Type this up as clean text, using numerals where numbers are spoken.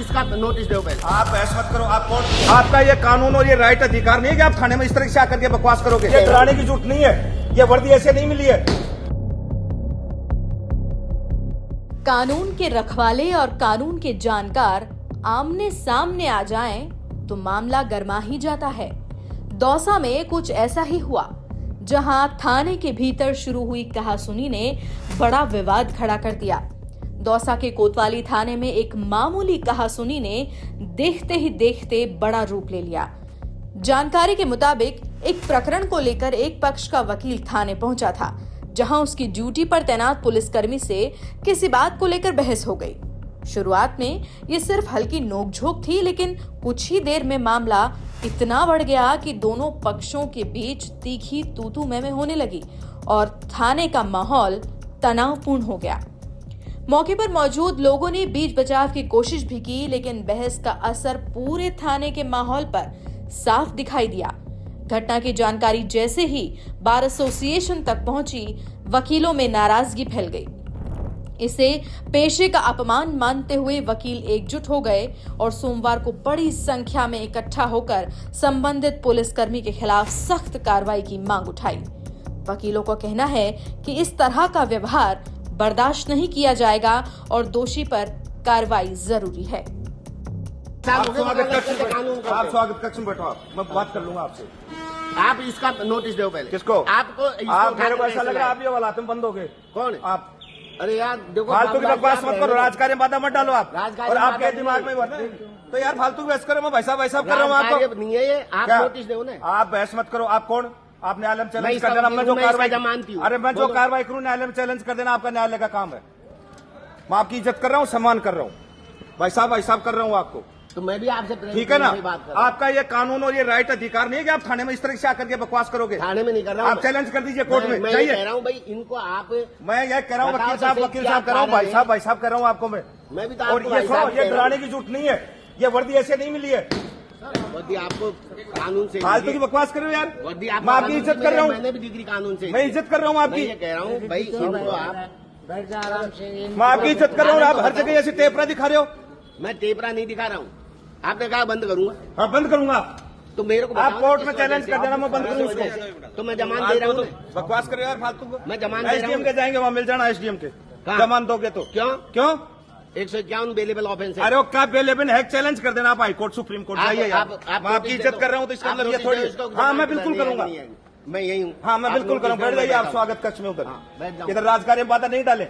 इसका नोटिस दो पहले। आप बहस मत करो। आप कौन? आपका ये कानून और ये राइट अधिकार नहीं है कि आप थाने में इस तरह से आकर के बकवास करोगे। ये डराने की जरूरत नहीं है, ये वर्दी ऐसे नहीं मिली है। कानून के रखवाले और कानून के जानकार आमने सामने आ जाएं तो मामला गरमा ही जाता है। दौसा में कुछ ऐसा ही हुआ, जहां थाने के भीतर शुरू हुई कहासुनी ने बड़ा विवाद खड़ा कर दिया। दौसा के कोतवाली थाने में एक मामूली कहासुनी ने देखते ही देखते बड़ा रूप ले लिया। जानकारी के मुताबिक एक प्रकरण को लेकर एक पक्ष का वकील थाने पहुंचा था, जहां उसकी ड्यूटी पर तैनात पुलिसकर्मी से किसी बात को लेकर बहस हो गई। शुरुआत में ये सिर्फ हल्की नोकझोंक थी, लेकिन कुछ ही देर में मामला इतना बढ़ गया कि दोनों पक्षों के बीच तीखी तू-तू मैं होने लगी और थाने का माहौल तनावपूर्ण हो गया। मौके पर मौजूद लोगों ने बीच बचाव की कोशिश भी की, लेकिन बहस का असर पूरे थाने के माहौल पर साफ दिखाई दिया। घटना की जानकारी जैसे ही बार एसोसिएशन तक पहुंची, वकीलों में नाराजगी फैल गई। इसे पेशे का अपमान मानते हुए वकील एकजुट हो गए और सोमवार को बड़ी संख्या में इकट्ठा होकर संबंधित पुलिसकर्मी के खिलाफ सख्त कार्रवाई की मांग उठाई। वकीलों का कहना है कि इस तरह का व्यवहार बर्दाश्त नहीं किया जाएगा और दोषी पर कार्रवाई जरूरी है। आप स्वागत कक्ष में बैठो। मैं बात कर लूंगा आपसे। आप इसका नोटिस दो पहले। किसको? आपको आप मेरे को ऐसा लग रहा है आप ये वाला तुम बंद हो गए। कौन? आप अरे यार देखो, फालतू की बकवास मत करो, राजकार्य में बाधा मत डालो आप। राजकार्य और में आपके बाधा दिमाग में नहीं। तो यार फालतू की बहस करो। मैं भाई साहब कर रहा हूँ आपको। नहीं है ये, आप क्या? नोटिस दो ना। आप बहस मत करो। आप कौन? आप न्यायालय में मैं चैलेंज इसका कर देना। वकील मैं जो हूं, मैं कार्रवाई इसका जमानती हूं। अरे मैं जो बोलो। कार्रवाई करूँ न्यायालय में चैलेंज कर देना आपका न्यायालय का काम है। मैं आपकी इज्जत कर रहा हूँ, सम्मान कर रहा हूँ। भाई साहब कर रहा हूँ आपको। तो मैं भी आपसे ठीक है ना? बात कर रहा हूं। आपका ये कानून और ये राइट अधिकार नहीं है कि आप थाने में इस तरह से आकर के बकवास करोगे। थाने में नहीं कर रहा हूं। आप चैलेंज कर दीजिए कोर्ट में। मैं ये चाहिए? कह रहा हूँ भाई, इनको आप मैं ये कह रहा हूँ बताओ वकील तो साहब सही कर रहा हूँ। भाई क्या साहब कर रहा हूँ आपको मैं। मैं भी तो और आपको ये भाई सुनो, साहब ये कह रहा डराने की जरूरत नहीं है, ये वर्दी ऐसे नहीं मिली है। हूं। वर्दी आपको कानून से फालतू की बकवास कर रहे हो यार। वर्दी मैं आपकी इज्जत कर रहा हूँ। मैंने भी डिग्री कानून से। मैं इज्जत कर रहा हूँ मैं आपकी। ये कह रहा हूँ भाई, इनको आप बैठ जा आराम से। मैं आपकी इज्जत कर रहा हूँ। आप हर जगह ऐसे टेपरा दिखा रहे हो। मैं टेपरा नहीं दिखा रहा हूँ। आपने कहा बंद करूंगा, हाँ बंद करूंगा। तो मेरे को आप बताओ कोर्ट ना में किस चैलेंज वजह कर से। देना, मैं बंद करूँ उसको। तो मैं जमान दे रहा हूँ ना। बकवास कर रहे हो यार फालतू को। मैं जमान दे रहा एसडीएम हूँ। के जाएंगे, वहाँ मिल जाना एसडीएम के। कहाँ? जमान दोगे तो। क्यों? क्यों? 151 बेलेबल ऑफेंस है। अरे वो क्या बेलेबल है? चैलेंज कर देना आप हाई कोर्ट सुप्रीम कोर्ट जाइए यार। मैं आपकी इज्जत कर रहा हूँ तो इसका मतलब ये थोड़ी। हाँ मैं बिल्कुल करूंगा। मैं यही हूँ। हाँ मैं बिल्कुल करूँगा। बैठ जाइए आप स्वागत कक्ष में उधर। बैठ जाओ। इधर राजकार्य में बाधा नहीं डाले।